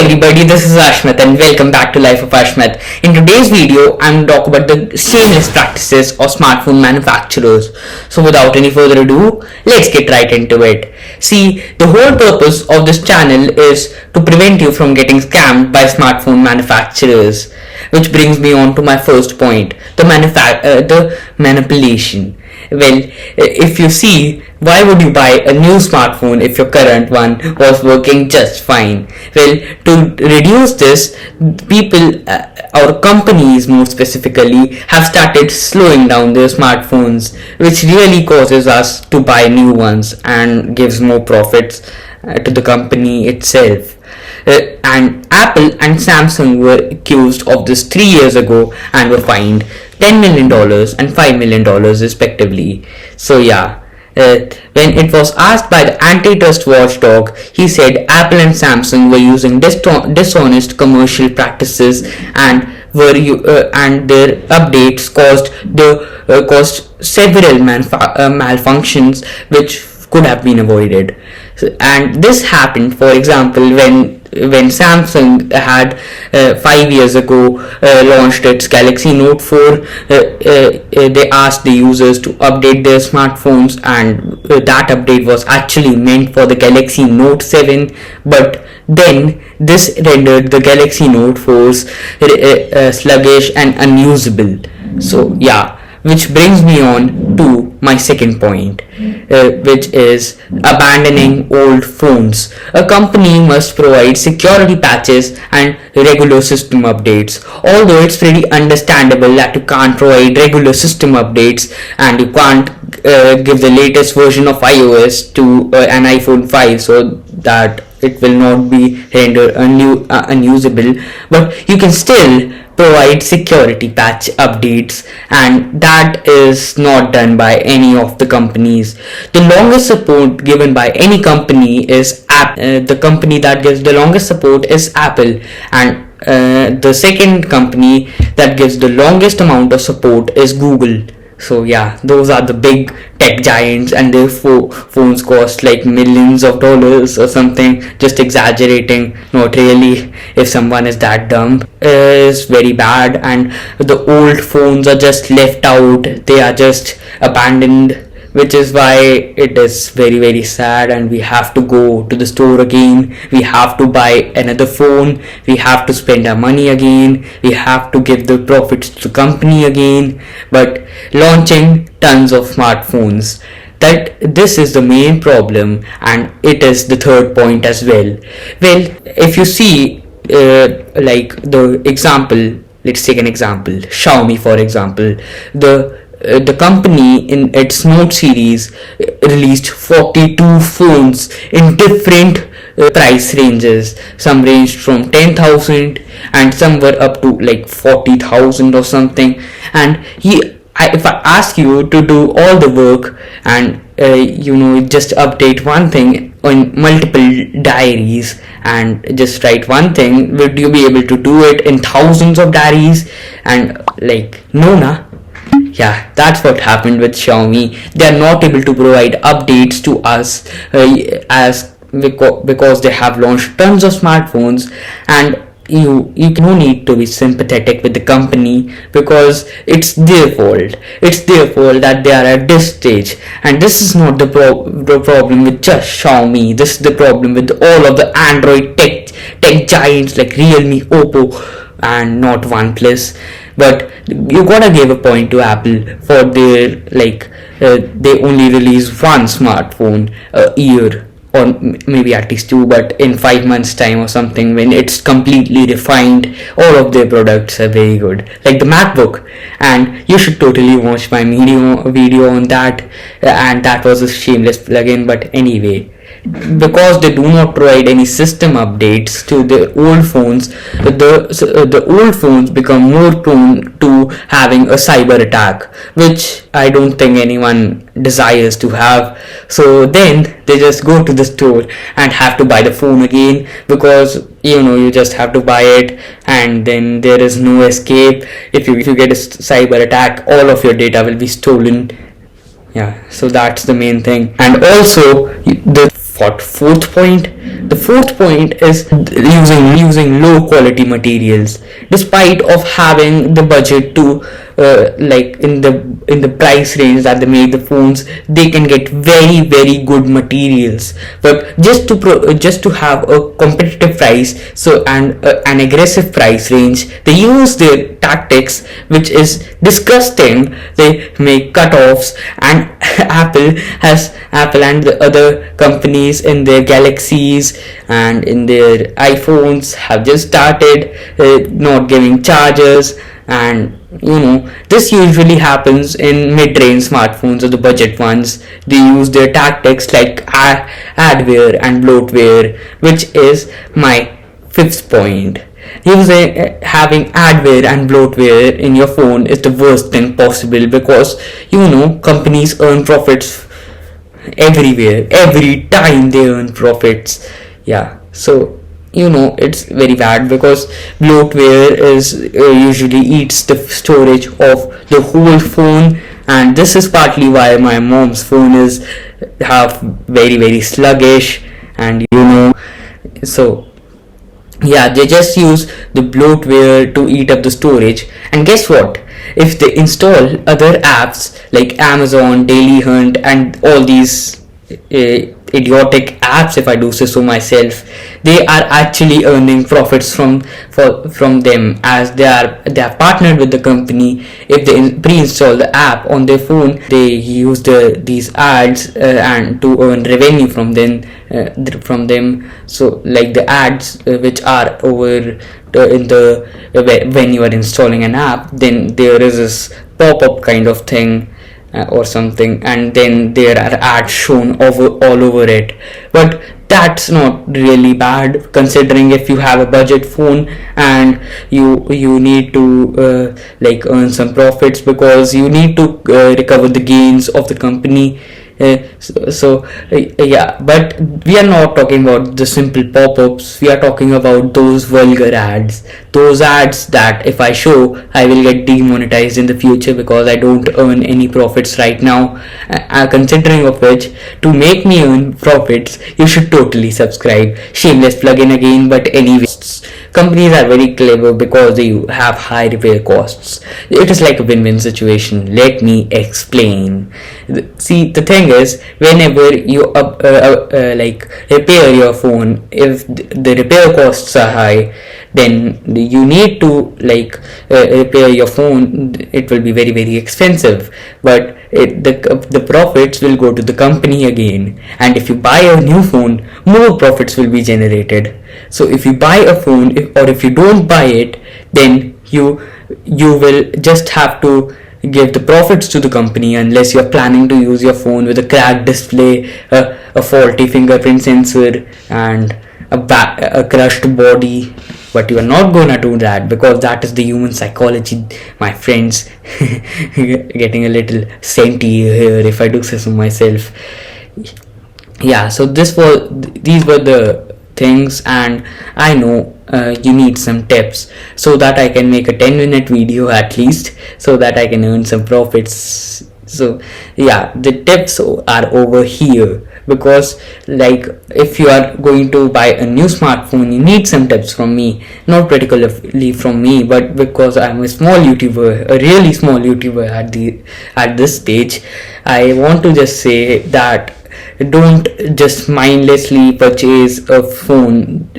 everybody, this is Ashmit and welcome back to Life of Ashmit. In today's video, I'm going to talk about the shameless practices of smartphone manufacturers. So without any further ado, let's get right into it. See, the whole purpose of this channel is to prevent you from getting scammed by smartphone manufacturers. Which brings me on to my first point, the manipulation. Well, if you see, why would you buy a new smartphone if your current one was working just fine? Well, to reduce this, people or companies more specifically have started slowing down their smartphones, which really causes us to buy new ones and gives more profits to the company itself. And Apple and Samsung were accused of this 3 years ago and were fined $10 million and $5 million respectively. So yeah, when it was asked by the antitrust watchdog, he said Apple and Samsung were using dishonest commercial practices and and their updates caused several malfunctions which could have been avoided. And this happened, for example, when Samsung had 5 years ago launched its Galaxy Note 4. They asked the users to update their smartphones, and that update was actually meant for the Galaxy Note 7, but then this rendered the Galaxy Note 4's sluggish and unusable. So yeah, which brings me on to my second point, which is abandoning old phones. A company must provide security patches and regular system updates. Although it's pretty understandable that you can't provide regular system updates and you can't give the latest version of iOS to an iPhone 5 so that it will not be rendered unusable, but you can still provide security patch updates, and that is not done by any of the companies. The longest support given by any company is the company that gives the longest support is Apple, and the second company that gives the longest amount of support is Google. So yeah, those are the big tech giants, and their phones cost like millions of dollars or something. Just exaggerating, not really. If someone is that dumb, is very bad, and the old phones are just left out. They are just abandoned, which is why it is very, very sad, and we have to go to the store again. We have to buy another phone. We have to spend our money again. We have to give the profits to the company again. But launching tons of smartphones, that this is the main problem, and it is the third point as well. Well, if you see like the example, let's take an example, Xiaomi for example. The company in its Note series released 42 phones in different price ranges. Some ranged from 10,000 and some were up to like 40,000 or something. And if I ask you to do all the work and just update one thing on multiple diaries and just write one thing, would you be able to do it in thousands of diaries? And like, no, nah. Yeah, that's what happened with Xiaomi. They are not able to provide updates to us because they have launched tons of smartphones, and you no need to be sympathetic with the company because it's their fault. It's their fault that they are at this stage, and this is not the problem with just Xiaomi. This is the problem with all of the Android tech giants like Realme, Oppo, and not OnePlus. But you gotta give a point to Apple for their they only release one smartphone a year, or maybe at least two, but in 5 months time or something, when it's completely refined. All of their products are very good, like the MacBook, and you should totally watch my video on that, and that was a shameless plugin. But anyway, because they do not provide any system updates to the old phones, the old phones become more prone to having a cyber attack, which I don't think anyone desires to have. So then they just go to the store and have to buy the phone again, because you just have to buy it, and then there is no escape. If you get a cyber attack, all of your data will be stolen. Yeah, so that's the main thing. And also the fourth point? The fourth point is using low quality materials despite of having the budget to like in the price range that they make the phones. They can get very good materials, but just to have a competitive price, so and an aggressive price range, they use their tactics, which is disgusting. They make cutoffs, and Apple and the other companies in their Galaxies and in their iPhones have just started not giving chargers. And this usually happens in mid-range smartphones or the budget ones. They use their tactics like adware and bloatware, which is my fifth point. Having adware and bloatware in your phone is the worst thing possible, because companies earn profits everywhere. Every time they earn profits. Yeah, so it's very bad, because bloatware is usually eats the storage of the whole phone. And this is partly why my mom's phone is half very sluggish. And so yeah, they just use the bloatware to eat up the storage. And guess what? If they install other apps like Amazon, Daily Hunt, and all these idiotic apps, if I do say so myself, they are actually earning profits from them, as they are partnered with the company. If they pre-install the app on their phone, they use these ads and to earn revenue from them. So like the ads which are over when you are installing an app, then there is this pop-up kind of thing or something, and then there are ads shown all over it. But that's not really bad, considering if you have a budget phone and you need to earn some profits, because you need to recover the gains of the company. Yeah, but we are not talking about the simple pop-ups. We are talking about those vulgar ads, those ads that if I show, I will get demonetized in the future, because I don't earn any profits right now. Considering of which, to make me earn profits, you should totally subscribe. Shameless plug-in again, but anyways, companies are very clever because they have high repair costs. It is like a win-win situation. Let me explain. See, the thing is, whenever you repair your phone, if the repair costs are high, then you need to repair your phone. It will be very expensive, but the profits will go to the company again. And if you buy a new phone, more profits will be generated. So if you buy a phone, or if you don't buy it, then you will just have to give the profits to the company, unless you're planning to use your phone with a cracked display, a faulty fingerprint sensor, and a crushed body. But you are not gonna do that, because that is the human psychology, my friends. Getting a little senti here, if I do say so myself. Yeah, so these were the things, and I know you need some tips, so that I can make a 10-minute video at least, so that I can earn some profits. So yeah, the tips are over here, because if you are going to buy a new smartphone, you need some tips from me. Not particularly from me, but because I'm a small YouTuber, a really small YouTuber at this stage, I want to just say that don't just mindlessly purchase a phone.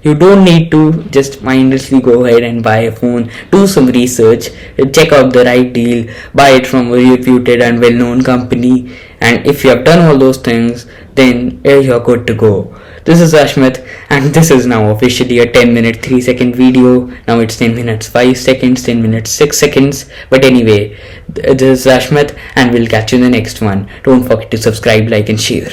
You don't need to just mindlessly go ahead and buy a phone. Do some research, check out the right deal, buy it from a reputed and well-known company, and if you have done all those things, then you're good to go. This is Ashmit, and this is now officially a 10-minute 3-second video. Now it's 10 minutes 5 seconds, 10 minutes 6 seconds. But anyway, this is Ashmit, and we'll catch you in the next one. Don't forget to subscribe, like, and share.